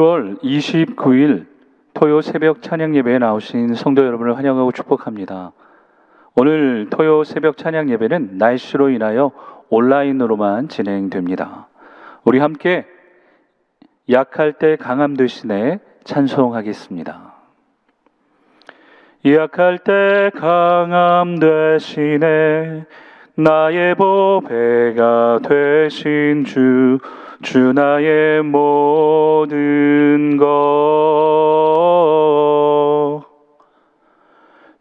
1월 29일 토요 새벽 찬양 예배에 나오신 성도 여러분을 환영하고 축복합니다. 오늘 토요 새벽 찬양 예배는 날씨로 인하여 온라인으로만 진행됩니다. 우리 함께 약할 때 강함 되시네 찬송하겠습니다. 약할 때 강함 되시네 나의 보배가 되신 주 나의 모든 것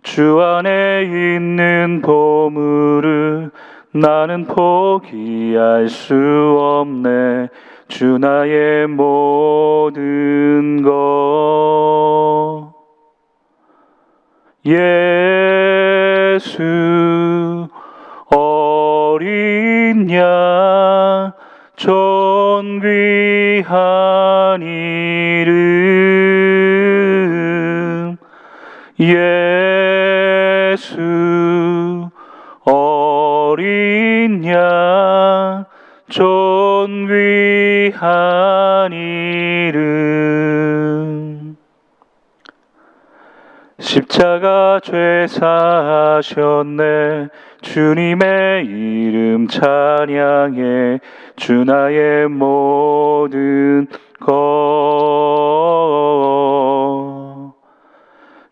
주 안에 있는 보물을 나는 포기할 수 없네 주 나의 모든 것 예수 어린 양 존귀한 이름 예수 어린 양 존귀한 이름 십자가 죄 사하셨네 주님의 이름 찬양해 주 나의 모든 것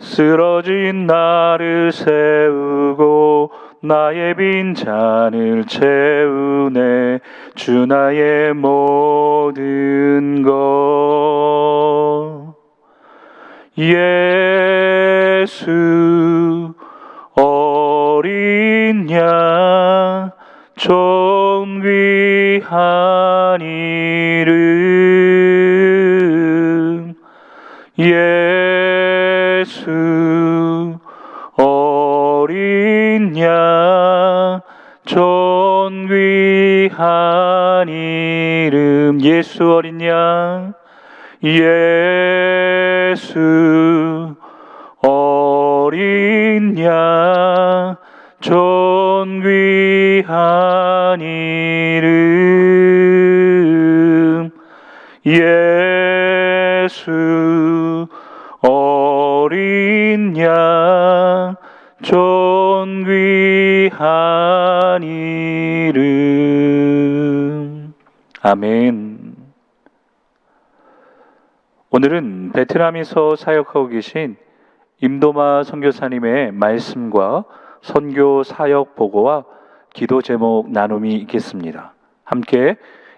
쓰러진 나를 세우고 나의 빈잔을 채우네 주 나의 모든 것 예수 어린 양 존귀한 이름 예수 어린 양 존귀한 이름 예수 어린 양 예수 어린 양 존귀한 이름 예수 어린 양 존귀한 이름 아멘. 오늘은 베트남에서 사역하고 계신 임도마 선교사님의 말씀과 선교 사역 보고와 기도 제목 나눔이 있겠습니다. 함께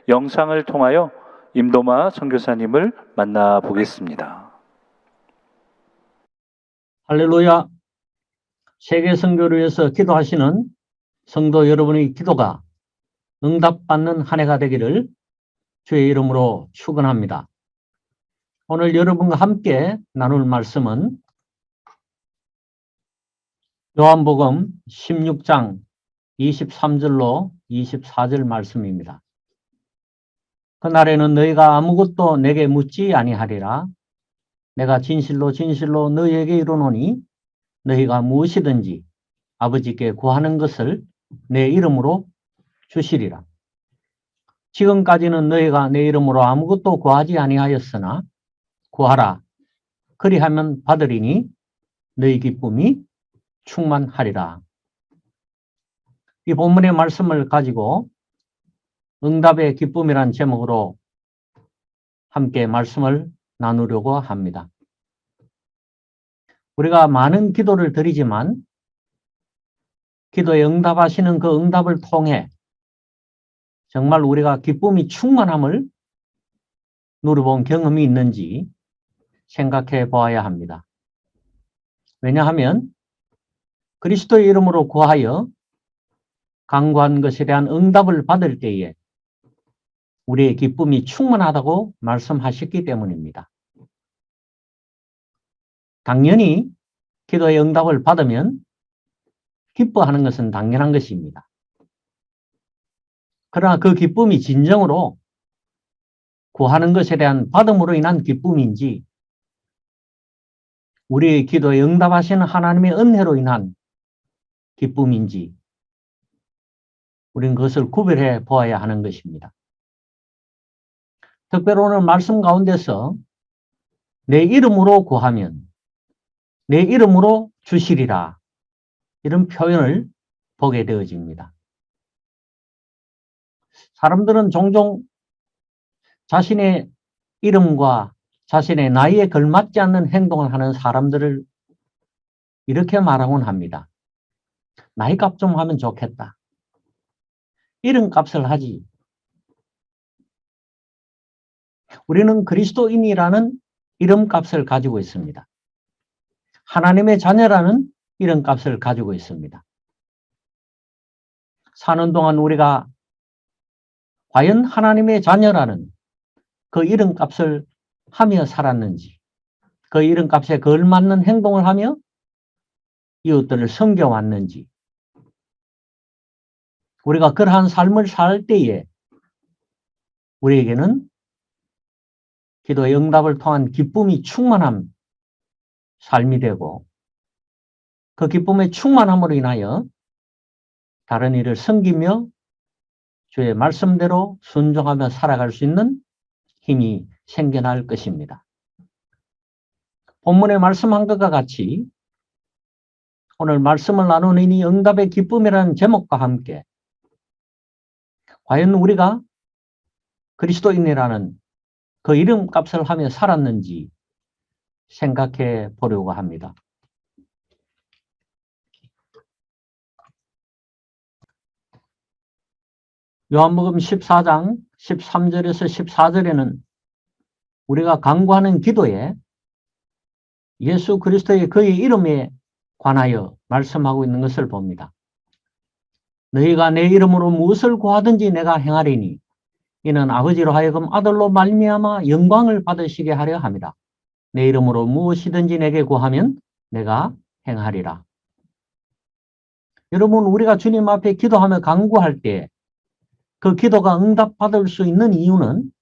영상을 통하여 임도마 선교사님을 만나보겠습니다. 할렐루야. 세계 선교를 위해서 기도하시는 성도 여러분의 기도가 응답받는 한 해가 되기를 주의 이름으로 축원합니다. 오늘 여러분과 함께 나눌 말씀은 요한복음 16장 23절로 24절 말씀입니다. 그날에는 너희가 아무것도 내게 묻지 아니하리라. 내가 진실로 진실로 너희에게 이르노니 너희가 무엇이든지 아버지께 구하는 것을 내 이름으로 주시리라. 지금까지는 너희가 내 이름으로 아무것도 구하지 아니하였으나 구하라. 그리하면 받으리니 너희 기쁨이 충만하리라. 이 본문의 말씀을 가지고 응답의 기쁨이란 제목으로 함께 말씀을 나누려고 합니다. 우리가 많은 기도를 드리지만 기도에 응답하시는 그 응답을 통해 정말 우리가 기쁨이 충만함을 누려본 경험이 있는지 생각해 보아야 합니다. 왜냐하면 그리스도의 이름으로 구하여 간구한 것에 대한 응답을 받을 때에 우리의 기쁨이 충만하다고 말씀하셨기 때문입니다. 당연히 기도의 응답을 받으면 기뻐하는 것은 당연한 것입니다. 그러나 그 기쁨이 진정으로 구하는 것에 대한 받음으로 인한 기쁨인지 우리의 기도에 응답하시는 하나님의 은혜로 인한 기쁨인지 우리는 그것을 구별해 보아야 하는 것입니다. 특별히 오늘 말씀 가운데서 내 이름으로 구하면 내 이름으로 주시리라. 이런 표현을 보게 되어집니다. 사람들은 종종 자신의 이름과 자신의 나이에 걸맞지 않는 행동을 하는 사람들을 이렇게 말하곤 합니다. 나이값 좀 하면 좋겠다. 이름값을 하지. 우리는 그리스도인이라는 이름값을 가지고 있습니다. 하나님의 자녀라는 이름값을 가지고 있습니다. 사는 동안 우리가 과연 하나님의 자녀라는 그 이름값을 하며 살았는지, 그 이름값에 걸맞는 행동을 하며 이웃들을 섬겨왔는지, 우리가 그러한 삶을 살 때에 우리에게는 기도의 응답을 통한 기쁨이 충만한 삶이 되고, 그 기쁨의 충만함으로 인하여 다른 이를 섬기며 주의 말씀대로 순종하며 살아갈 수 있는 힘이 생겨날 것입니다. 본문에 말씀한 것과 같이 오늘 말씀을 나누는 이 응답의 기쁨이라는 제목과 함께 과연 우리가 그리스도인이라는 그 이름값을 하며 살았는지 생각해 보려고 합니다. 요한복음 14장 13절에서 14절에는 우리가 간구하는 기도에 예수 그리스도의 그의 이름에 관하여 말씀하고 있는 것을 봅니다. 너희가 내 이름으로 무엇을 구하든지 내가 행하리니 이는 아버지로 하여금 아들로 말미암아 영광을 받으시게 하려 함이라. 내 이름으로 무엇이든지 내게 구하면 내가 행하리라. 여러분, 우리가 주님 앞에 기도하며 간구할 때 그 기도가 응답받을 수 있는 이유는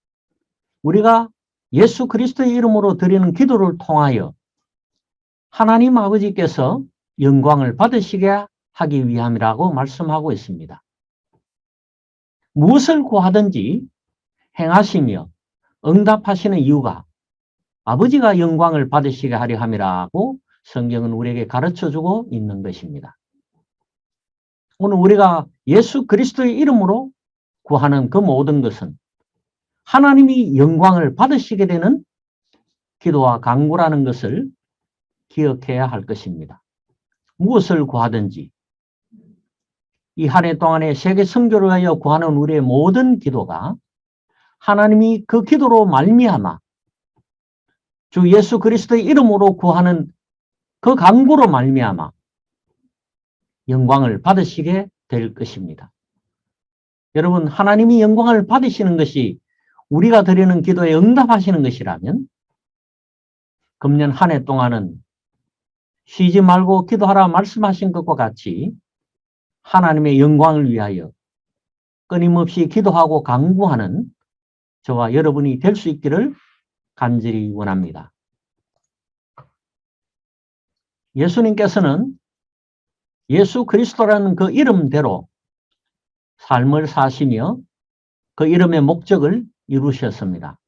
우리가 예수 그리스도의 이름으로 드리는 기도를 통하여 하나님 아버지께서 영광을 받으시게 하기 위함이라고 말씀하고 있습니다. 무엇을 구하든지 행하시며 응답하시는 이유가 아버지가 영광을 받으시게 하려 함이라고 성경은 우리에게 가르쳐주고 있는 것입니다. 오늘 우리가 예수 그리스도의 이름으로 구하는 그 모든 것은 하나님이 영광을 받으시게 되는 기도와 간구라는 것을 기억해야 할 것입니다. 무엇을 구하든지 이 한 해 동안에 세계 선교를 위하여 구하는 우리의 모든 기도가 하나님이 그 기도로 말미암아 주 예수 그리스도의 이름으로 구하는 그 간구로 말미암아 영광을 받으시게 될 것입니다. 여러분, 하나님이 영광을 받으시는 것이 우리가 드리는 기도에 응답하시는 것이라면 금년 한 해 동안은 쉬지 말고 기도하라 말씀하신 것과 같이 하나님의 영광을 위하여 끊임없이 기도하고 간구하는 저와 여러분이 될 수 있기를 간절히 원합니다. 예수님께서는 예수 그리스도라는 그 이름대로 삶을 사시며 그 이름의 목적을 이루셨습니다.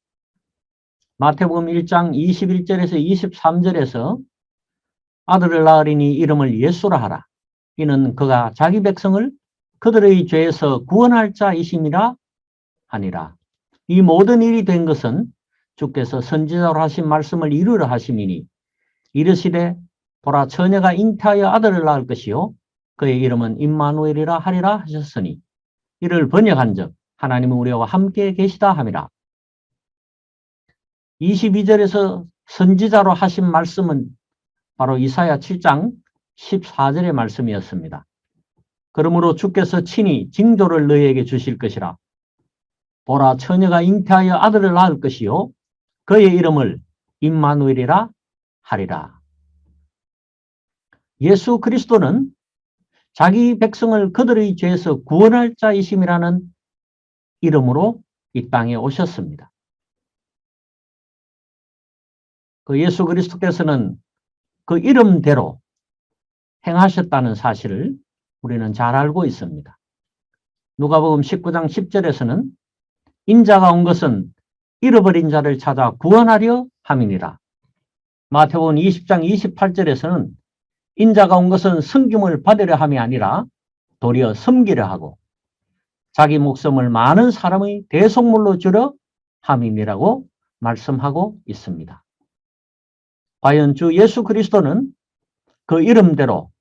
마태복음 1장 21절에서 23절에서 아들을 낳으리니 이름을 예수라 하라. 이는 그가 자기 백성을 그들의 죄에서 구원할 자이심이라 하니라. 이 모든 일이 된 것은 주께서 선지자로 하신 말씀을 이루려 하심이니 이르시되 보라 처녀가 잉태하여 아들을 낳을 것이요 그의 이름은 임마누엘이라 하리라 하셨으니 이를 번역한즉 하나님은 우리와 함께 계시다 함이라. 22절에서 선지자로 하신 말씀은 바로 이사야 7장 14절의 말씀이었습니다. 그러므로 주께서 친히 징조를 너희에게 주실 것이라. 보라 처녀가 잉태하여 아들을 낳을 것이요 그의 이름을 임마누엘이라 하리라. 예수 그리스도는 자기 백성을 그들의 죄에서 구원할 자이심이라는 이름으로 이 땅에 오셨습니다. 그 예수 그리스도께서는 그 이름대로 행하셨다는 사실을 우리는 잘 알고 있습니다. 누가복음 19장 10절에서는 인자가 온 것은 잃어버린 자를 찾아 구원하려 함이니라. 마태복음 20장 28절에서는 인자가 온 것은 섬김을 받으려 함이 아니라 도리어 섬기려 하고 자기 목숨을 많은 사람의 대속물로 주려 함임이라고 말씀하고 있습니다. 과연 주 예수 그리스도는 그 이름대로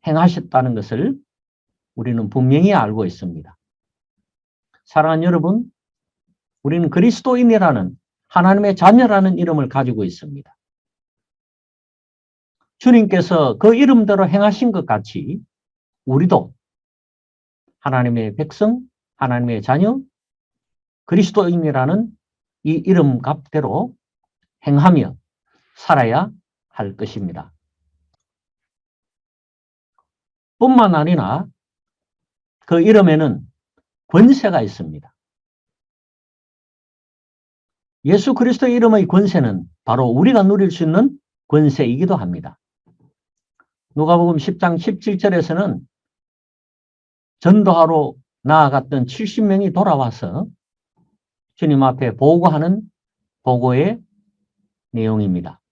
행하셨다는 것을 우리는 분명히 알고 있습니다. 사랑하는 여러분, 우리는 그리스도인이라는 하나님의 자녀라는 이름을 가지고 있습니다. 주님께서 그 이름대로 행하신 것 같이 우리도 하나님의 백성, 하나님의 자녀, 그리스도인이라는 이 이름값대로 행하며 살아야 할 것입니다. 뿐만 아니라 그 이름에는 권세가 있습니다. 예수 그리스도의 이름의 권세는 바로 우리가 누릴 수 있는 권세이기도 합니다. 누가복음 10장 17절에서는 전도하러 나아갔던 70명이 돌아와서 주님 앞에 보고하는 보고의 내용입니다.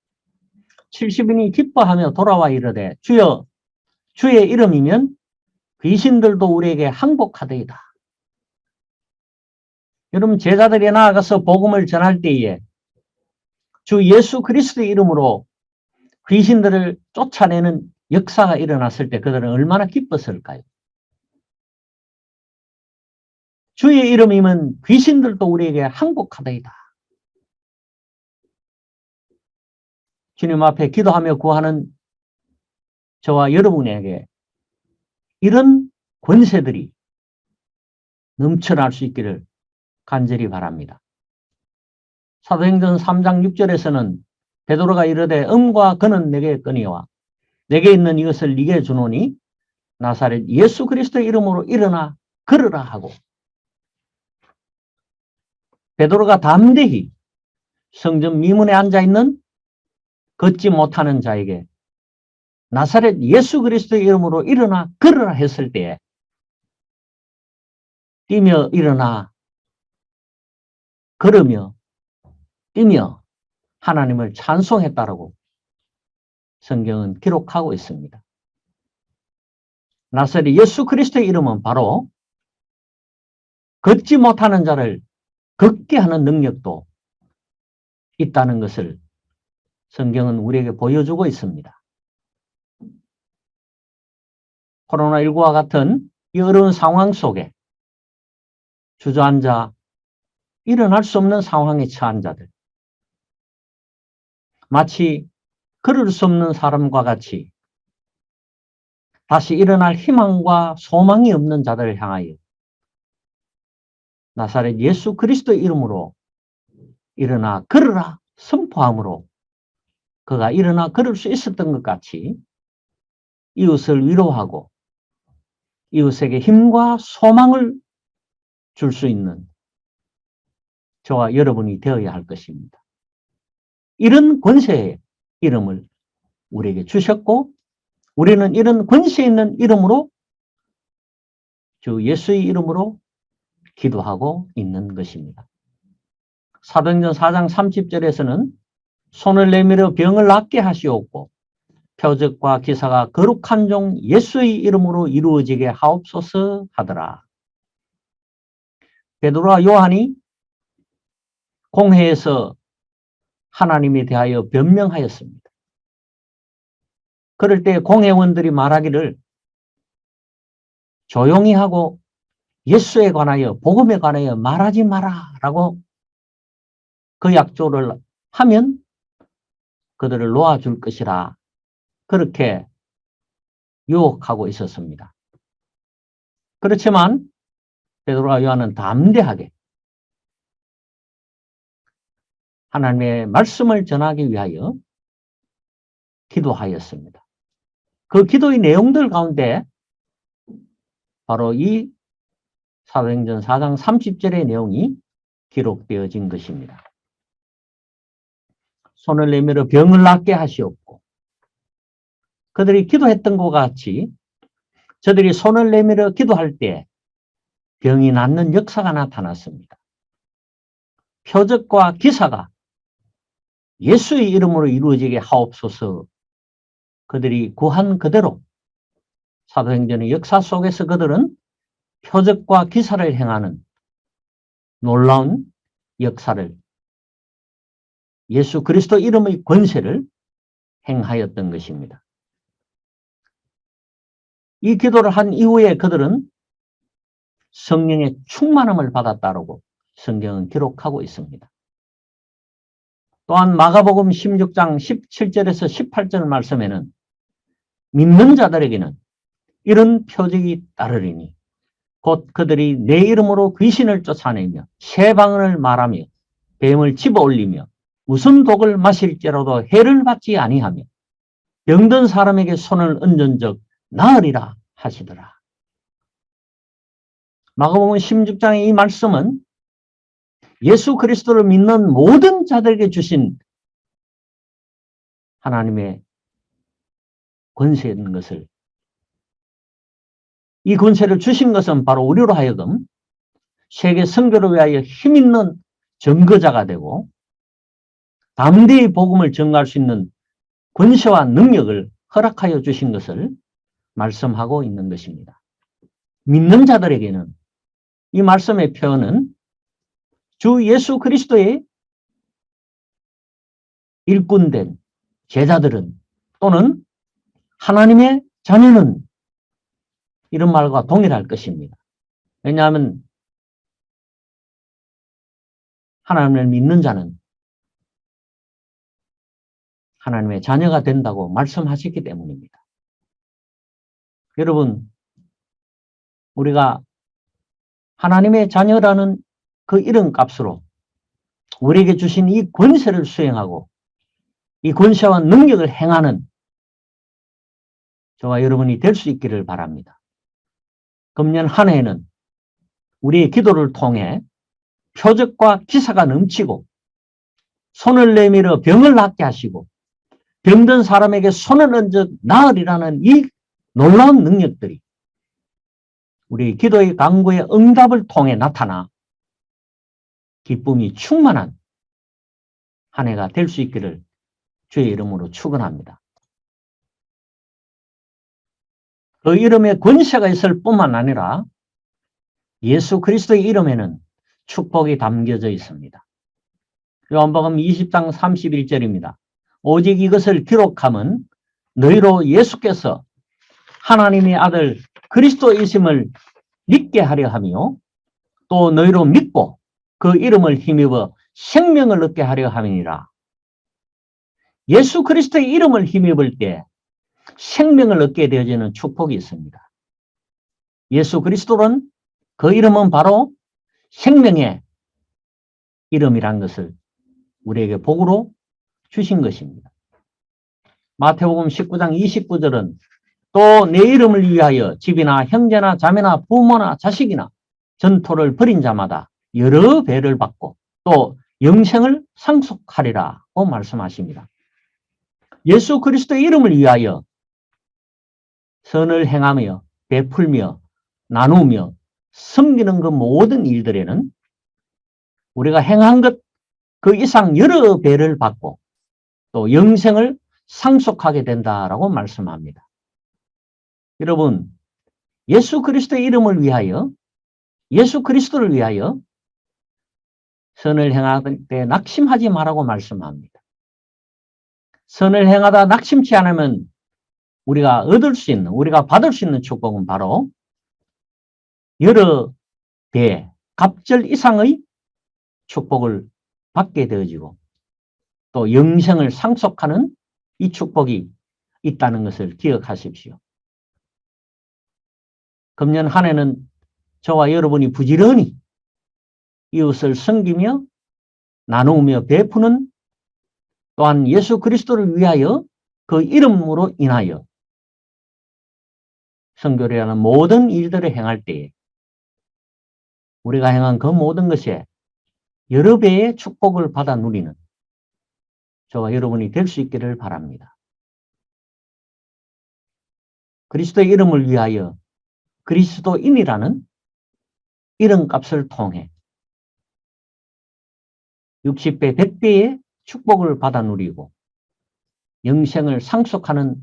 70인이 기뻐하며 돌아와 이르되 주여 주의 이름이면 귀신들도 우리에게 항복하되이다. 여러분 제자들이 나아가서 복음을 전할 때에 주 예수 그리스도의 이름으로 귀신들을 쫓아내는 역사가 일어났을 때 그들은 얼마나 기뻤을까요? 주의 이름이면 귀신들도 우리에게 항복하되이다. 주님 앞에 기도하며 구하는 저와 여러분에게 이런 권세들이 넘쳐날 수 있기를 간절히 바랍니다. 사도행전 3장 6절에서는 베드로가 이르되 음과 그는 내게 끄니와 내게 있는 이것을 네게 주노니 나사렛 예수 그리스도의 이름으로 일어나 걸으라 하고 베드로가 담대히 성전 미문에 앉아있는 걷지 못하는 자에게 나사렛 예수 그리스도의 이름으로 일어나 걸으라 했을 때에 뛰며 일어나 걸으며 뛰며 하나님을 찬송했다라고 성경은 기록하고 있습니다. 나사렛 예수 그리스도의 이름은 바로 걷지 못하는 자를 걷게 하는 능력도 있다는 것을 성경은 우리에게 보여주고 있습니다. 코로나19와 같은 이 어려운 상황 속에 주저앉아 일어날 수 없는 상황에 처한 자들, 마치 걸을 수 없는 사람과 같이 다시 일어날 희망과 소망이 없는 자들을 향하여 나사렛 예수 그리스도의 이름으로 일어나 걸으라 선포함으로 그가 일어나 걸을 수 있었던 것 같이 이웃을 위로하고 이웃에게 힘과 소망을 줄 수 있는 저와 여러분이 되어야 할 것입니다. 이런 권세의 이름을 우리에게 주셨고 우리는 이런 권세 있는 이름으로 주 예수의 이름으로 기도하고 있는 것입니다. 사도행전 4장 30절에서는 손을 내밀어 병을 낫게 하시옵고 표적과 기사가 거룩한 종 예수의 이름으로 이루어지게 하옵소서 하더라. 베드로와 요한이 공회에서 하나님에 대하여 변명하였습니다. 그럴 때 공회원들이 말하기를 조용히 하고 예수에 관하여 복음에 관하여 말하지 마라 라고 그 약조를 하면 그들을 놓아줄 것이라 그렇게 유혹하고 있었습니다. 그렇지만 베드로와 요한은 담대하게 하나님의 말씀을 전하기 위하여 기도하였습니다. 그 기도의 내용들 가운데 바로 이 사도행전 4장 30절의 내용이 기록되어진 것입니다. 손을 내밀어 병을 낫게 하시옵고 그들이 기도했던 것 같이 저들이 손을 내밀어 기도할 때 병이 낫는 역사가 나타났습니다. 표적과 기사가 예수의 이름으로 이루어지게 하옵소서. 그들이 구한 그대로 사도행전의 역사 속에서 그들은 표적과 기사를 행하는 놀라운 역사를, 예수 그리스도 이름의 권세를 행하였던 것입니다. 이 기도를 한 이후에 그들은 성령의 충만함을 받았다고 성경은 기록하고 있습니다. 또한 마가복음 16장 17절에서 18절 말씀에는 믿는 자들에게는 이런 표적이 따르리니 곧 그들이 내 이름으로 귀신을 쫓아내며 새 방언을 말하며 뱀을 집어올리며 무슨 독을 마실지라도 해를 받지 아니하며 병든 사람에게 손을 얹은 적 나으리라 하시더라. 마가복음 16장의 이 말씀은 예수 그리스도를 믿는 모든 자들에게 주신 하나님의 권세인 것을, 이 권세를 주신 것은 바로 우리로 하여금 세계 선교를 위하여 힘있는 증거자가 되고 담대히 복음을 전가할 수 있는 권세와 능력을 허락하여 주신 것을 말씀하고 있는 것입니다. 믿는 자들에게는 이 말씀의 표현은 주 예수 그리스도의 일꾼된 제자들은 또는 하나님의 자녀는 이런 말과 동일할 것입니다. 왜냐하면 하나님을 믿는 자는 하나님의 자녀가 된다고 말씀하셨기 때문입니다. 여러분, 우리가 하나님의 자녀라는 그 이름값으로 우리에게 주신 이 권세를 수행하고 이 권세와 능력을 행하는 저와 여러분이 될 수 있기를 바랍니다. 금년 한 해에는 우리의 기도를 통해 표적과 기사가 넘치고 손을 내밀어 병을 낫게 하시고 병든 사람에게 손을 얹어 나으리라는 이 놀라운 능력들이 우리 기도의 간구의 응답을 통해 나타나 기쁨이 충만한 한 해가 될 수 있기를 주의 이름으로 축원합니다. 그 이름에 권세가 있을 뿐만 아니라 예수 그리스도의 이름에는 축복이 담겨져 있습니다. 요한복음 20장 31절입니다. 오직 이것을 기록함은 너희로 예수께서 하나님의 아들 그리스도이심을 믿게 하려 하며 또 너희로 믿고 그 이름을 힘입어 생명을 얻게 하려 함이니라. 예수 그리스도의 이름을 힘입을 때 생명을 얻게 되어지는 축복이 있습니다. 예수 그리스도는 그 이름은 바로 생명의 이름이란 것을 우리에게 복으로 주신 것입니다. 마태복음 19장 29절은 또 내 이름을 위하여 집이나 형제나 자매나 부모나 자식이나 전토를 벌인 자마다 여러 배를 받고 또 영생을 상속하리라고 말씀하십니다. 예수 그리스도의 이름을 위하여 선을 행하며 베풀며 나누며 섬기는 그 모든 일들에는 우리가 행한 것 그 이상 여러 배를 받고 또 영생을 상속하게 된다라고 말씀합니다. 여러분, 예수 그리스도의 이름을 위하여, 예수 그리스도를 위하여 선을 행할 때 낙심하지 말라고 말씀합니다. 선을 행하다 낙심치 않으면 우리가 얻을 수 있는, 우리가 받을 수 있는 축복은 바로 여러 배, 갑절 이상의 축복을 받게 되어지고 또 영생을 상속하는 이 축복이 있다는 것을 기억하십시오. 금년 한 해는 저와 여러분이 부지런히 이웃을 섬기며 나누며 베푸는 또한 예수 그리스도를 위하여 그 이름으로 인하여 선교를 하는 모든 일들을 행할 때에 우리가 행한 그 모든 것에 여러 배의 축복을 받아 누리는 저와 여러분이 될 수 있기를 바랍니다. 그리스도의 이름을 위하여 그리스도인이라는 이름값을 통해 60배, 100배의 축복을 받아 누리고 영생을 상속하는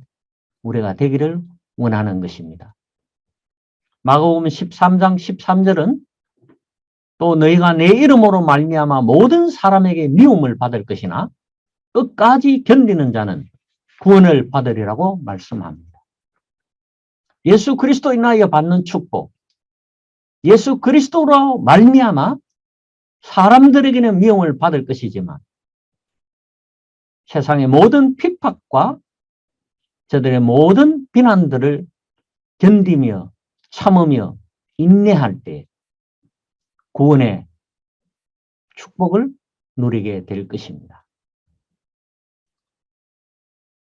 우리가 되기를 원하는 것입니다. 마가복음 13장 13절은 또 너희가 내 이름으로 말미암아 모든 사람에게 미움을 받을 것이나 끝까지 견디는 자는 구원을 받으리라고 말씀합니다. 예수 그리스도 인하여 받는 축복, 예수 그리스도로 말미암아 사람들에게는 미움을 받을 것이지만 세상의 모든 핍박과 저들의 모든 비난들을 견디며 참으며 인내할 때 구원의 축복을 누리게 될 것입니다.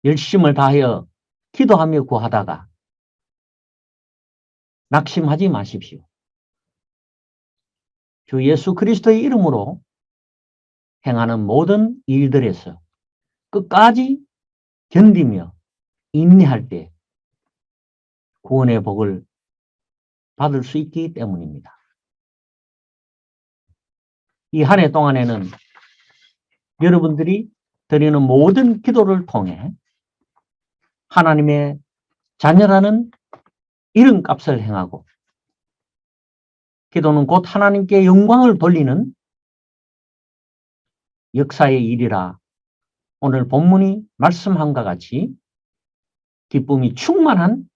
열심을 다하여 기도하며 구하다가 낙심하지 마십시오. 주 예수 그리스도의 이름으로 행하는 모든 일들에서 끝까지 견디며 인내할 때 구원의 복을 받을 수 있기 때문입니다. 이 한 해 동안에는 여러분들이 드리는 모든 기도를 통해 하나님의 자녀라는 이름값을 행하고 기도는 곧 하나님께 영광을 돌리는 역사의 일이라 오늘 본문이 말씀함과 같이 기쁨이 충만한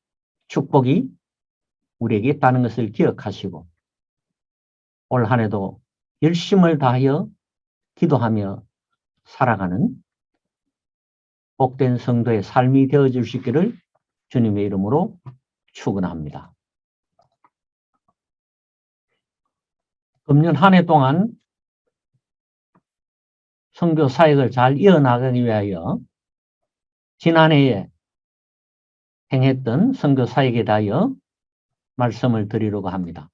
축복이 우리에게 있다는 것을 기억하시고 올 한 해도 열심을 다하여 기도하며 살아가는 복된 성도의 삶이 되어줄 수 있기를 주님의 이름으로 축원합니다. 금년 한 해 동안 선교 사역을 잘 이어나가기 위하여 지난해에 행했던 선교 사역에 대하여 말씀을 드리려고 합니다.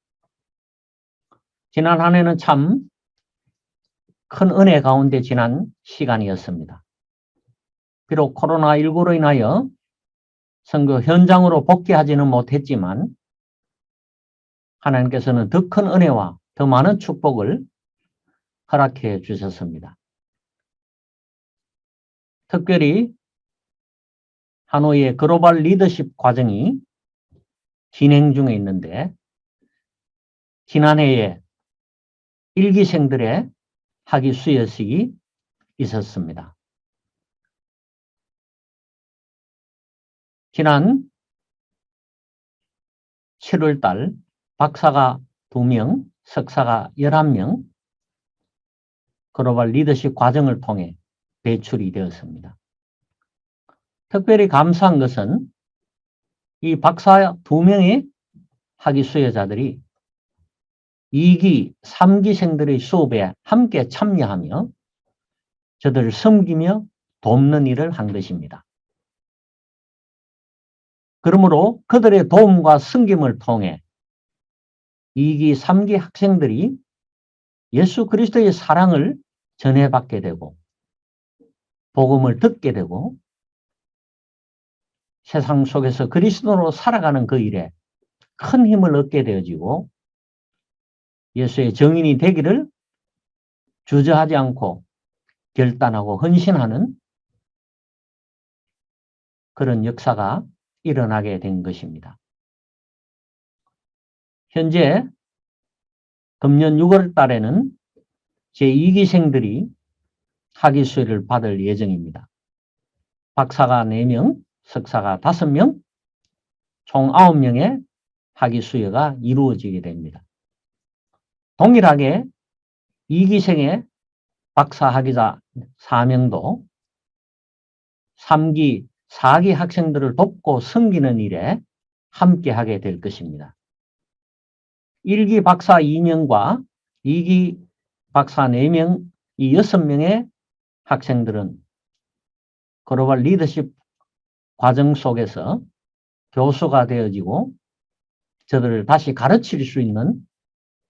지난 한 해는 참 큰 은혜 가운데 지난 시간이었습니다. 비록 코로나19로 인하여 선교 현장으로 복귀하지는 못했지만 하나님께서는 더 큰 은혜와 더 많은 축복을 허락해 주셨습니다. 특별히 하노이의 글로벌 리더십 과정이 진행 중에 있는데 지난해에 일기생들의 학위 수여식이 있었습니다. 지난 7월 달 박사가 2명, 석사가 11명 글로벌 리더십 과정을 통해 배출이 되었습니다. 특별히 감사한 것은 이 박사 2명의 학위 수여자들이 2기, 3기생들의 수업에 함께 참여하며 저들을 섬기며 돕는 일을 한 것입니다. 그러므로 그들의 도움과 섬김을 통해 2기, 3기 학생들이 예수 그리스도의 사랑을 전해받게 되고 복음을 듣게 되고 세상 속에서 그리스도로 살아가는 그 일에 큰 힘을 얻게 되어지고 예수의 증인이 되기를 주저하지 않고 결단하고 헌신하는 그런 역사가 일어나게 된 것입니다. 현재 금년 6월 달에는 제2기생들이 학위 수여를 받을 예정입니다. 박사가 4명, 석사가 5명, 총 9명의 학위 수여가 이루어지게 됩니다. 동일하게 2기생의 박사 학위자 4명도 3기, 4기 학생들을 돕고 섬기는 일에 함께하게 될 것입니다. 1기 박사 2명과 2기 박사 4명, 이 6명의 학생들은 글로벌 리더십 과정 속에서 교수가 되어지고 저들을 다시 가르칠 수 있는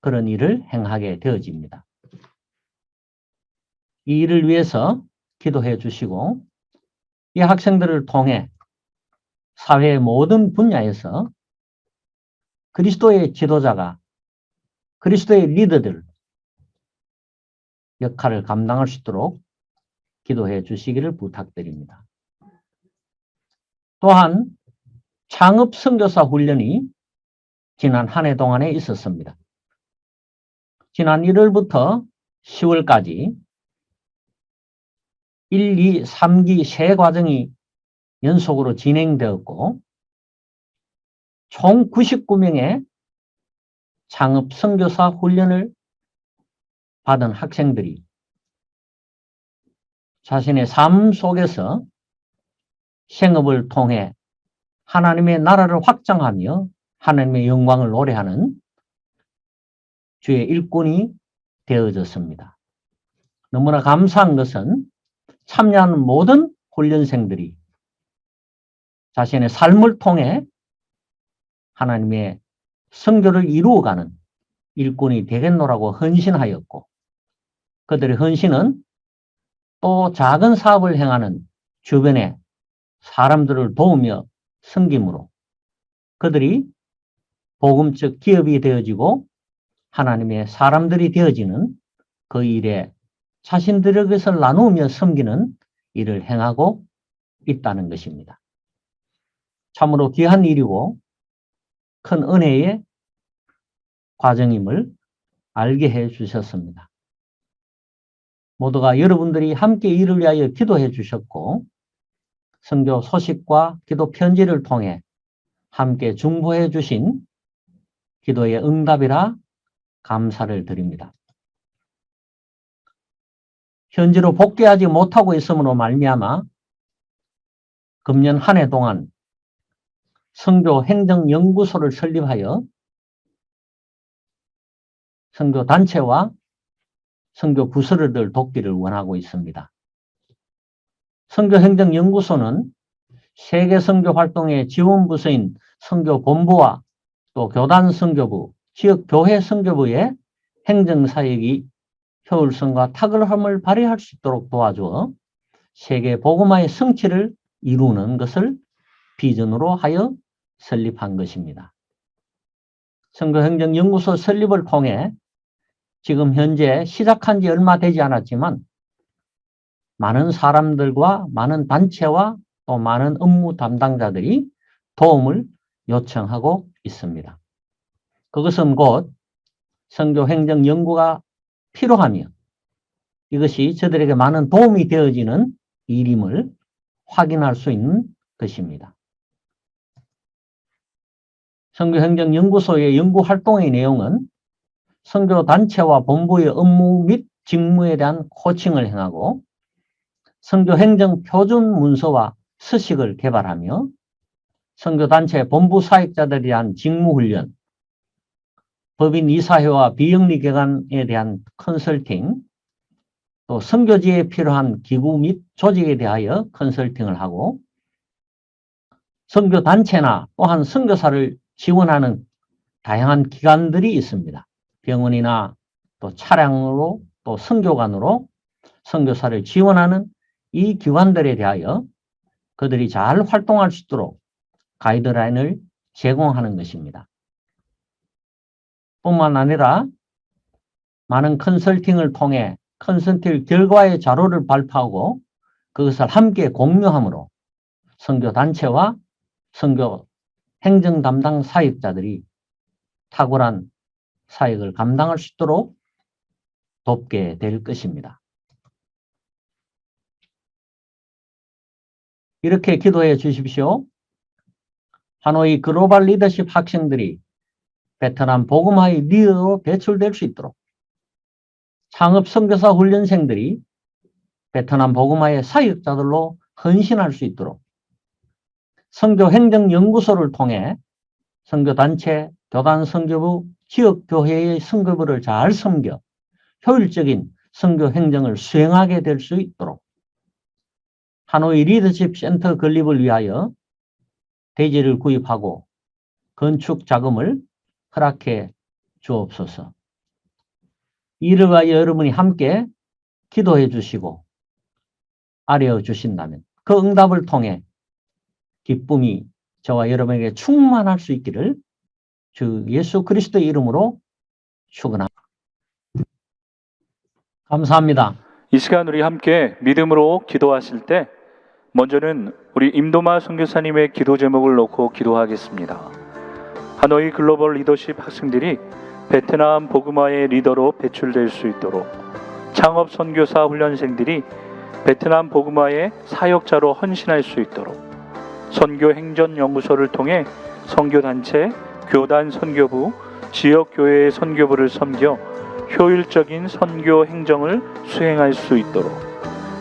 그런 일을 행하게 되어집니다. 이 일을 위해서 기도해 주시고 이 학생들을 통해 사회의 모든 분야에서 그리스도의 지도자가 그리스도의 리더들 역할을 감당할 수 있도록 기도해 주시기를 부탁드립니다. 또한 창업 선교사 훈련이 지난 한 해 동안에 있었습니다. 지난 1월부터 10월까지 1, 2, 3기 세 과정이 연속으로 진행되었고 총 99명의 창업 선교사 훈련을 받은 학생들이 자신의 삶 속에서 생업을 통해 하나님의 나라를 확장하며 하나님의 영광을 노래하는 주의 일꾼이 되어졌습니다. 너무나 감사한 것은 참여하는 모든 훈련생들이 자신의 삶을 통해 하나님의 선교를 이루어가는 일꾼이 되겠노라고 헌신하였고 그들의 헌신은 또 작은 사업을 행하는 주변의 사람들을 도우며 섬김으로 그들이 복음적 기업이 되어지고 하나님의 사람들이 되어지는 그 일에 자신들의 것을 나누며 섬기는 일을 행하고 있다는 것입니다. 참으로 귀한 일이고 큰 은혜의 과정임을 알게 해 주셨습니다. 모두가 여러분들이 함께 이를 위하여 기도해 주셨고 선교 소식과 기도 편지를 통해 함께 중보해 주신 기도의 응답이라 감사를 드립니다. 현지로 복귀하지 못하고 있으므로 말미암아 금년 한 해 동안 선교 행정연구소를 설립하여 선교 단체와 선교 부서를 돕기를 원하고 있습니다. 선교행정연구소는 세계 선교 활동의 지원 부서인 선교본부와 또 교단 선교부, 지역 교회 선교부의 행정사역이 효율성과 탁월함을 발휘할 수 있도록 도와주어 세계 복음화의 성취를 이루는 것을 비전으로 하여 설립한 것입니다. 선교행정연구소 설립을 통해 지금 현재 시작한 지 얼마 되지 않았지만 많은 사람들과 많은 단체와 또 많은 업무 담당자들이 도움을 요청하고 있습니다. 그것은 곧 선교행정연구가 필요하며 이것이 저들에게 많은 도움이 되어지는 일임을 확인할 수 있는 것입니다. 선교행정연구소의 연구활동의 내용은 선교단체와 본부의 업무 및 직무에 대한 코칭을 행하고 선교행정 표준 문서와 서식을 개발하며 선교단체 본부 사역자들에 대한 직무훈련, 법인 이사회와 비영리기관에 대한 컨설팅, 또 선교지에 필요한 기구 및 조직에 대하여 컨설팅을 하고 선교단체나 또한 선교사를 지원하는 다양한 기관들이 있습니다. 병원이나 또 차량으로 또 선교관으로 선교사를 지원하는 이 기관들에 대하여 그들이 잘 활동할 수 있도록 가이드라인을 제공하는 것입니다. 뿐만 아니라 많은 컨설팅을 통해 컨설팅 결과의 자료를 발표하고 그것을 함께 공유함으로 선교단체와 선교 행정 담당 사역자들이 탁월한 사역을 감당할 수 있도록 돕게 될 것입니다. 이렇게 기도해 주십시오. 하노이 글로벌 리더십 학생들이 베트남 복음화의 리더로 배출될 수 있도록 창업 선교사 훈련생들이 베트남 복음화의 사역자들로 헌신할 수 있도록 선교행정연구소를 통해 선교단체, 교단 선교부, 지역교회의 선교부를 잘 섬겨 효율적인 선교행정을 수행하게 될 수 있도록 하노이 리더십 센터 건립을 위하여 대지를 구입하고 건축 자금을 허락해 주옵소서. 이를 위하여 여러분이 함께 기도해 주시고 아뢰어 주신다면 그 응답을 통해 기쁨이 저와 여러분에게 충만할 수 있기를 주 예수 그리스도의 이름으로 축원합니다. 감사합니다. 이 시간 우리 함께 믿음으로 기도하실 때 먼저는 우리 임도마 선교사님의 기도 제목을 놓고 기도하겠습니다. 하노이 글로벌 리더십 학생들이 베트남 복음화의 리더로 배출될 수 있도록, 창업 선교사 훈련생들이 베트남 복음화의 사역자로 헌신할 수 있도록, 선교 행전 연구소를 통해 선교단체, 교단 선교부, 지역교회의 선교부를 섬겨 효율적인 선교 행정을 수행할 수 있도록,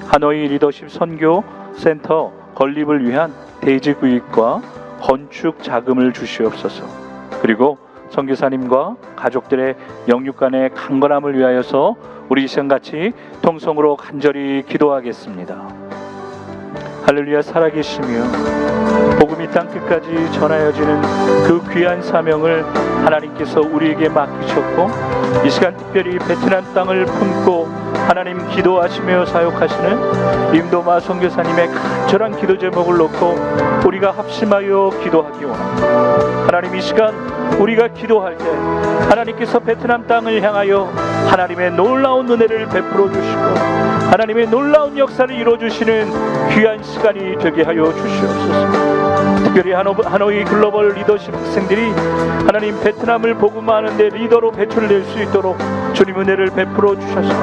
하노이 리더십 선교 센터 건립을 위한 대지 구입과 건축 자금을 주시옵소서. 그리고 선교사님과 가족들의 영육간의 강건함을 위하여서 우리 이 시간 같이 통성으로 간절히 기도하겠습니다. 할렐루야. 살아계시며 복음이 땅 끝까지 전하여지는 그 귀한 사명을 하나님께서 우리에게 맡기셨고, 이 시간 특별히 베트남 땅을 품고 하나님 기도하시며 사역하시는 임도마 선교사님의 간절한 기도 제목을 놓고 우리가 합심하여 기도하기 원합니다. 하나님, 이 시간 우리가 기도할 때 하나님께서 베트남 땅을 향하여 하나님의 놀라운 은혜를 베풀어 주시고 하나님의 놀라운 역사를 이루어 주시는 귀한 시간이 되게 하여 주시옵소서. 특별히 하노이 글로벌 리더십 학생들이 하나님 베트남을 복음화하는 데 리더로 배출될 수 있도록 주님 은혜를 베풀어 주셔서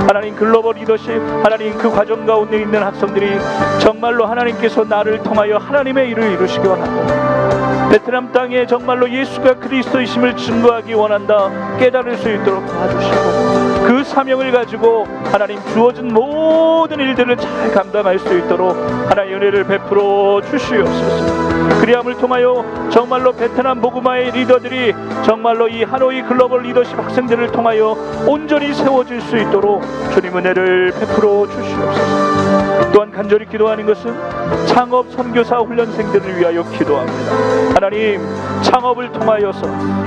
하나님 글로벌 리더십, 하나님 그 과정 가운데 있는 학생들이 정말로 하나님께서 나를 통하여 하나님의 일을 이루시기 원한다, 베트남 땅에 정말로 예수가 그리스도이심을 증거하기 원한다 깨달을 수 있도록 도와주시고, 그 사명을 가지고 하나님 주어진 모든 일들을 잘 감당할 수 있도록 하나님의 은혜를 베풀어 주시옵소서. 그리함을 통하여 정말로 베트남 복음화의 리더들이 정말로 이 하노이 글로벌 리더십 학생들을 통하여 온전히 세워질 수 있도록 주님 은혜를 베풀어 주시옵소서. 또한 간절히 기도하는 것은 창업 선교사 훈련생들을 위하여 기도합니다. 하나님, 창업을 통하여서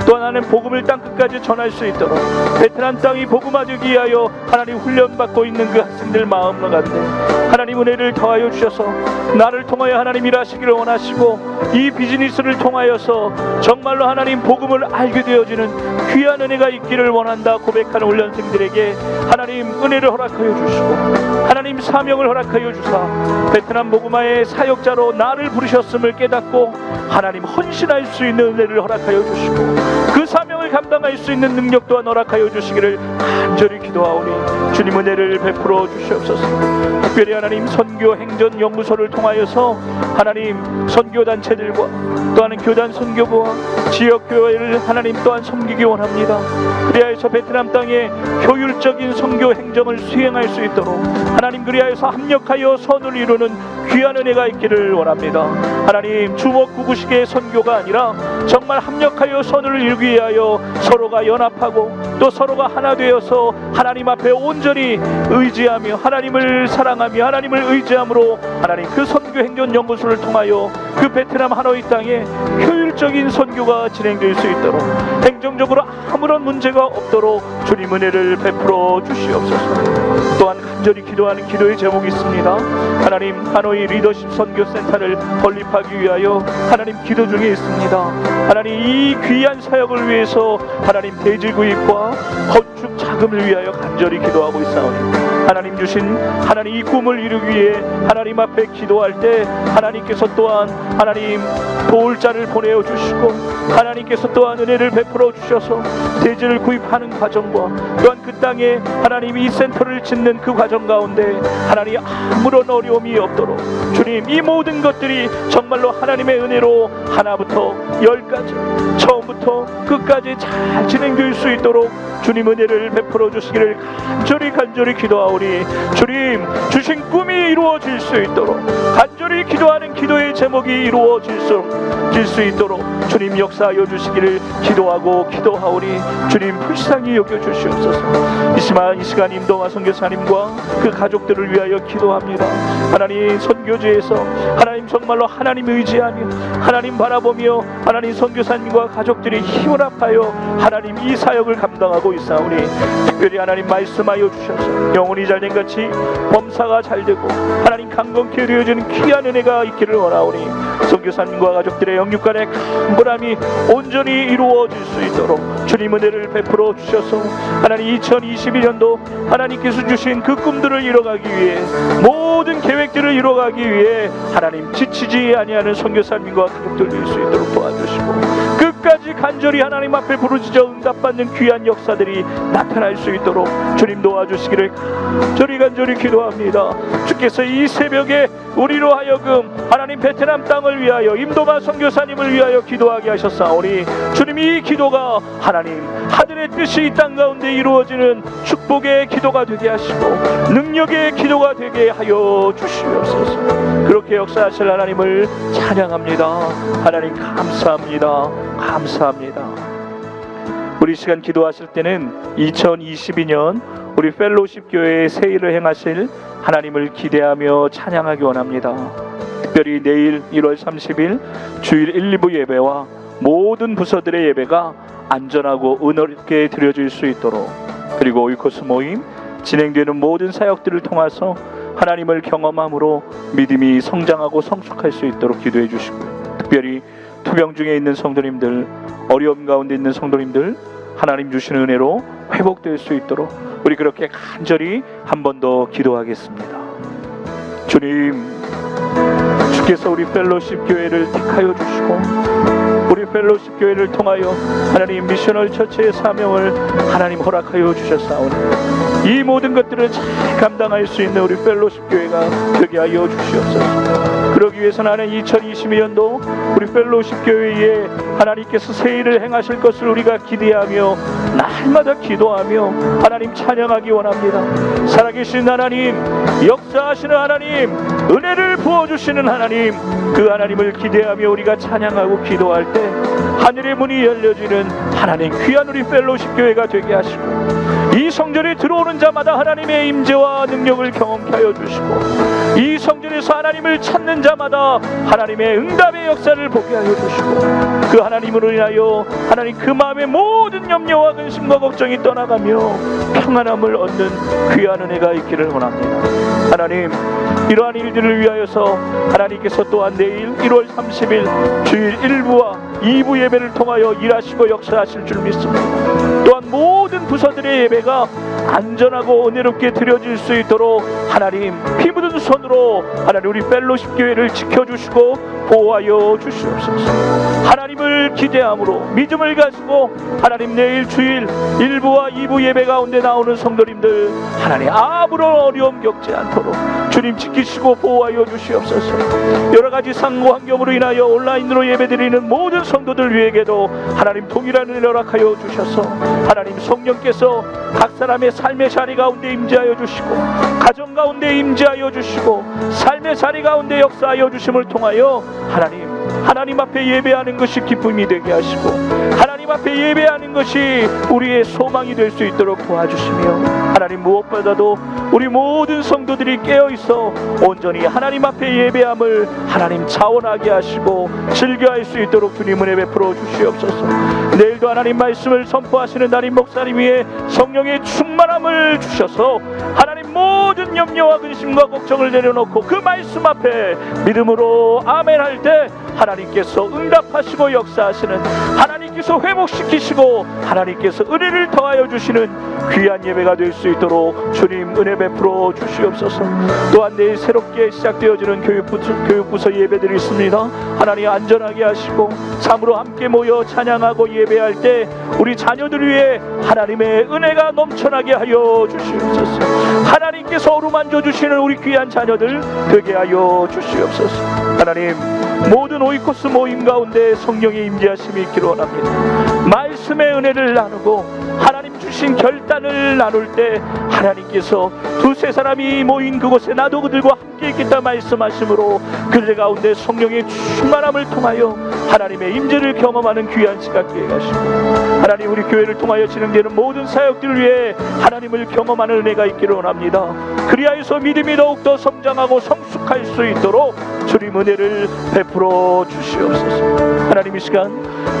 또한 하나님 복음을 땅 끝까지 전할 수 있도록 베트남 땅이 복음화되기 위하여 하나님 훈련받고 있는 그 학생들 마음 가운데 하나님 은혜를 더하여 주셔서 나를 통하여 하나님 일하시기를 원하시고, 이 비즈니스를 통하여서 정말로 하나님 복음을 알게 되어지는 귀한 은혜가 있기를 원한다 고백하는 훈련생들에게 하나님 은혜를 허락하여 주시고 하나님 사명을 허락하여 주사 베트남 복음화의 사역자로 나를 부르셨음을 깨닫고 하나님 헌신할 수 있는 은혜를 허락하여 주시고 그 사명을 감당할 수 있는 능력 또한 허락하여 주시기를 간절히 기도하오니 주님 은혜를 베풀어 주시옵소서. 특별히 하나님 선교 행전 연구소를 통하여서 하나님 선교단체들과 또한 교단 선교부와 지역교회를 하나님 또한 섬기기 원합니다. 그리하여서 베트남 땅에 효율적인 선교 행정을 수행할 수 있도록 하나님 그리하여서 합력하여 선을 이루는 귀한 은혜가 있기를 원합니다. 하나님 주먹구구식의 선교가 아니라 정말 합력하여 선을 이루기 위하여 서로가 연합하고 또 서로가 하나 되어서 하나님 앞에 온전히 의지하며 하나님을 사랑하며 하나님을 의지함으로 하나님 그 선교 행전 연구소를 통하여 그 베트남 하노이 땅에 효율적인 선교가 진행될 수 있도록 행정적으로 아무런 문제가 없도록 주님 은혜를 베풀어 주시옵소서. 또한 간절히 기도하는 기도의 제목이 있습니다. 하나님 하노이 리더십 선교센터를 건립하기 위하여 하나님 기도 중에 있습니다. 하나님 이 귀한 사역을 위해서 하나님 대지 구입과 건축 자금을 위하여 간절히 기도하고 있사오니 하나님 주신 하나님 이 꿈을 이루기 위해 하나님 앞에 기도할 때 하나님께서 또한 하나님 도울 자를 보내어 주시고 하나님께서 또한 은혜를 베풀어 주셔서 대지를 구입하는 과정과 또한 그 땅에 하나님 이 센터를 짓는 그 과정 가운데 하나님 아무런 어려움이 없도록 주님 이 모든 것들이 정말로 하나님의 은혜로 하나부터 열까지 처음부터 끝까지 잘 진행될 수 있도록 주님 은혜를 베풀어 주시기를 간절히 기도하오니 주님 주신 꿈이 이루어질 수 있도록 간절히 기도하는 기도의 제목이 이루어질 수 있도록 주님 역사하여 주시기를 기도하오니 주님 불쌍히 여겨주시옵소서. 이 시간 임동아 선교사님과 그 가족들을 위하여 기도합니다. 하나님 선교지에서 하나님 정말로 하나님 의지하며 하나님 바라보며 하나님 선교사님과 가족들이 힘을 합하여 하나님 이 사역을 감당하고 있사오니 특별히 하나님 말씀하여 주셔서 영혼이 잘된 같이 범사가 잘되고 하나님 강건케 되어지는 귀한 은혜가 있기를 원하오니 선교사님과 가족들의 영육간의 강건함이 온전히 이루어질 수 있도록 주님 은혜를 베풀어 주셔서 하나님 2022년도 하나님께서 주신 그 꿈들을 이뤄가기 위해 모든 계획들을 이뤄가기 위해 하나님 지치지 아니하는 선교사님과 가족들 될 수 있도록 도와주시고 끝까지 간절히 하나님 앞에 부르짖어 응답받는 귀한 역사들이 나타날 수 있도록 주님 도와주시기를 간절히 기도합니다. 주께서 이 새벽에 우리로 하여금 하나님 베트남 땅을 위하여 임도마 선교사님을 위하여 기도하게 하셨사오니 주님 이 기도가 하나님 하늘의 뜻이 이 땅 가운데 이루어지는 축복의 기도가 되게 하시고 능력의 기도가 되게 하여 주시옵소서. 그렇게 역사하실 하나님을 찬양합니다. 하나님 감사합니다. 감사합니다. 우리 시간 기도하실 때는 2022년 우리 펠로십 교회의 새일을 행하실 하나님을 기대하며 찬양하기 원합니다. 특별히 내일 1월 30일 주일 1, 2부 예배와 모든 부서들의 예배가 안전하고 은혜롭게 드려질 수 있도록, 그리고 오이코스 모임 진행되는 모든 사역들을 통해서 하나님을 경험함으로 믿음이 성장하고 성숙할 수 있도록 기도해 주시고요. 특별히 투병 중에 있는 성도님들, 어려움 가운데 있는 성도님들 하나님 주시는 은혜로 회복될 수 있도록 우리 그렇게 간절히 한 번 더 기도하겠습니다. 주님, 주께서 우리 펠로십 교회를 택하여 주시고 우리 펠로십 교회를 통하여 하나님 미셔널 처치의 사명을 하나님 허락하여 주셨사오니 이 모든 것들을 잘 감당할 수 있는 우리 펠로십 교회가 되게 하여 주시옵소서. 그러기 위해서는 하나님 2022년도 우리 펠로십 교회에 하나님께서 새 일을 행하실 것을 우리가 기대하며 날마다 기도하며 하나님 찬양하기 원합니다. 살아계신 하나님, 역사하시는 하나님, 은혜를 부어주시는 하나님, 그 하나님을 기대하며 우리가 찬양하고 기도할 때 하늘의 문이 열려지는 하나님 귀한 우리 펠로십 교회가 되게 하시고 이 성전에 들어오는 자마다 하나님의 임재와 능력을 경험케 하여 주시고 이 성전에서 하나님을 찾는 자마다 하나님의 응답의 역사를 보게 하여 주시고 그 하나님으로 인하여 하나님 그 마음의 모든 염려와 근심과 걱정이 떠나가며 평안함을 얻는 귀한 은혜가 있기를 원합니다. 하나님, 이러한 일들을 위하여서 하나님께서 또한 내일 1월 30일 주일 1부와 2부 예배를 통하여 일하시고 역사하실 줄 믿습니다. 또한 모든 부서들의 예배가 안전하고 은혜롭게 드려질 수 있도록 하나님 피 묻은 손으로 하나님 우리 펠로십 교회를 지켜주시고 보호하여 주시옵소서. 하나님을 기대함으로 믿음을 가지고 하나님 내일 주일 1부와 2부 예배 가운데 나오는 성도님들 하나님 아무런 어려움 겪지 않도록 주님 지키시고 보호하여 주시옵소서. 여러가지 상고 환경으로 인하여 온라인으로 예배드리는 모든 성도들 위에게도 하나님 동일한 은혜를 허락하여 주셔서 하나님 성령께서 각 사람의 삶의 자리 가운데 임재하여 주시고 가정 가운데 임재하여 주시고 삶의 자리 가운데 역사하여 주심을 통하여 하나님 앞에 예배하는 것이 기쁨이 되게 하시고 하나님 앞에 예배하는 것이 우리의 소망이 될 수 있도록 도와주시며 하나님 무엇보다도 우리 모든 성도들이 깨어있어 온전히 하나님 앞에 예배함을 하나님 자원하게 하시고 즐겨할 수 있도록 주님 은혜 베풀어 주시옵소서. 내일도 하나님 말씀을 선포하시는 담임 목사님 위에 성령의 충만함을 주셔서 하나님 모든 염려와 근심과 걱정을 내려놓고 그 말씀 앞에 믿음으로 아멘 할 때 하나님께서 응답하시고 역사하시는 하나님께서 회복시키시고 하나님께서 은혜를 더하여 주시는 귀한 예배가 될 수 있도록 주님 은혜 베풀어 주시옵소서. 또한 내일 새롭게 시작되어지는 교육부서 예배들이 있습니다. 하나님 안전하게 하시고 참으로 함께 모여 찬양하고 예배할 때 우리 자녀들 위해 하나님의 은혜가 넘쳐나게 하여 주시옵소서. 하나님께서 어루만져 주시는 우리 귀한 자녀들 되게 하여 주시옵소서. 하나님 모든 오이코스 모임 가운데 성령의 임재하심이 있기를 원합니다. 말씀의 은혜를 나누고 하나님 주신 결단을 나눌 때 하나님께서 두세 사람이 모인 그곳에 나도 그들과 함께 있겠다 말씀하심으로 그들 가운데 성령의 충만함을 통하여 하나님의 임재를 경험하는 귀한 시간 되게 하시고 하나님 우리 교회를 통하여 진행되는 모든 사역들을 위해 하나님을 경험하는 은혜가 있기를 원합니다. 그리하여서 믿음이 더욱더 성장하고 성숙할 수 있도록 주님 은혜를 베풀어 주시옵소서. 하나님 이 시간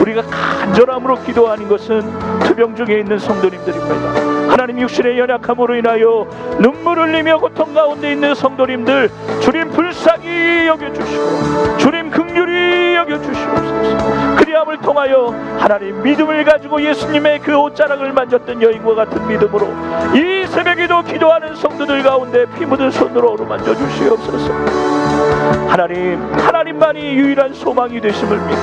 우리가 간절함으로 기도하는 것은 투병 중에 있는 성도님들입니다. 하나님, 육신의 연약함으로 인하여 눈물 흘리며 고통 가운데 있는 성도님들, 주님 불쌍히 여겨주시고 주님 긍휼히 여겨주시옵소서. 그리함을 통하여 하나님 믿음을 가지고 예수님의 그 옷자락을 만졌던 여인과 같은 믿음으로 이 새벽에도 기도하는 성도들 가운데 피 묻은 손으로 어루만져 주시옵소서. 하나님만이 유일한 소망이 되심을 믿고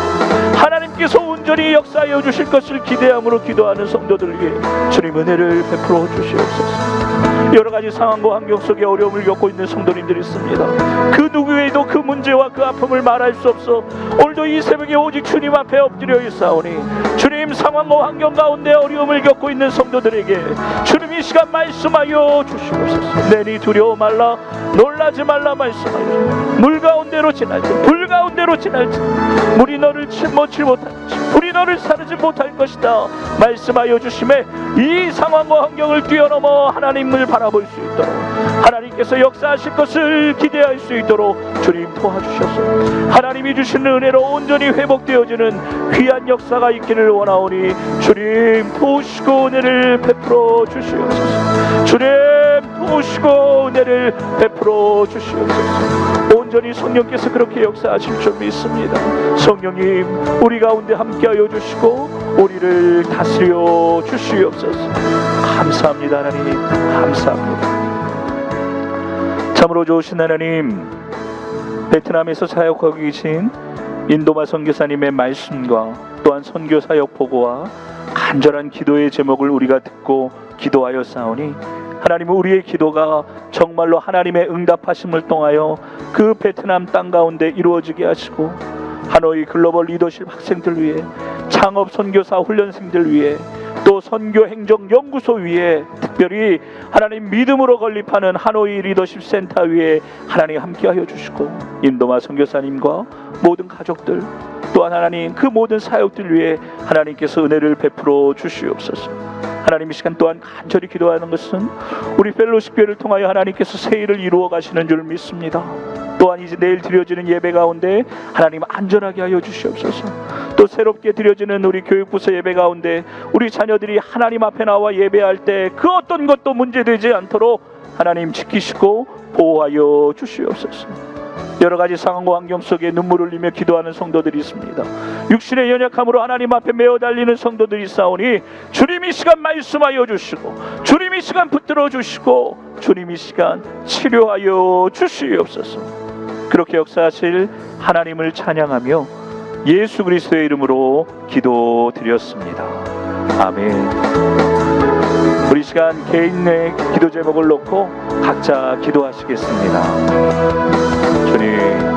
하나님께서 온전히 역사하여 주실 것을 기대함으로 기도하는 성도들을 위해 주님 은혜를 베풀어 주시옵소서. 여러 가지 상황과 환경 속에 어려움을 겪고 있는 성도님들이 있습니다. 그 누구에도 그 문제와 그 아픔을 말할 수 없어 오늘도 이 새벽에 오직 주님 앞에 엎드려 있사오니, 주님 상황과 환경 가운데 어려움을 겪고 있는 성도들에게 주님 이 시간 말씀하여 주시옵소서. 내니 두려워 말라, 놀라지 말라 말씀하여, 물 가운데로 지날지 불 가운데로 지날지 물이 너를 침몰치 못할지 불이 너를 사르지 못할 것이다 말씀하여 주심에 이 상황과 환경을 뛰어넘어 하나님을 바라볼 수 있도록, 하나님께서 역사하실 것을 기대할 수 있도록 주님 도와주셔서 하나님이 주신 은혜로 온전히 회복되어지는 귀한 역사가 있기를 원하오니 주님 도우시고 은혜를 베풀어 주시옵소서. 주님 도우시고 은혜를 베풀어 주시옵소서. 온전히 성령께서 그렇게 역사하실 줄 믿습니다. 성령님, 우리 가운데 함께하여 주시고 우리를 다스려 주시옵소서. 감사합니다. 하나님 감사합니다. 참으로 좋으신 하나님, 베트남에서 사역하고 계신 인도마 선교사님의 말씀과 또한 선교 사역 보고와 간절한 기도의 제목을 우리가 듣고 기도하여 싸우니, 하나님은 우리의 기도가 정말로 하나님의 응답하심을 통하여 그 베트남 땅 가운데 이루어지게 하시고, 하노이 글로벌 리더십 학생들 위해, 창업 선교사 훈련생들 위해, 또 선교 행정 연구소 위에, 특별히 하나님 믿음으로 건립하는 하노이 리더십 센터 위에 하나님 함께하여 주시고, 인도마 선교사님과 모든 가족들, 또한 하나님 그 모든 사역들 위해 하나님께서 은혜를 베풀어 주시옵소서. 하나님 이 시간 또한 간절히 기도하는 것은 우리 펠로십 교회를 통하여 하나님께서 새 일을 이루어 가시는 줄 믿습니다. 또한 이제 내일 드려지는 예배 가운데 하나님 안전하게 하여 주시옵소서. 또 새롭게 드려지는 우리 교육부서 예배 가운데 우리 자녀들이 하나님 앞에 나와 예배할 때 그 어떤 것도 문제되지 않도록 하나님 지키시고 보호하여 주시옵소서. 여러 가지 상황과 환경 속에 눈물 흘리며 기도하는 성도들이 있습니다. 육신의 연약함으로 하나님 앞에 메어 달리는 성도들이 있사오니 주님 이 시간 말씀하여 주시고, 주님 이 시간 붙들어 주시고, 주님 이 시간 치료하여 주시옵소서. 그렇게 역사하실 하나님을 찬양하며 예수 그리스도의 이름으로 기도드렸습니다. 아멘. 우리 시간 개인의 기도 제목을 놓고 각자 기도하시겠습니다. 주님,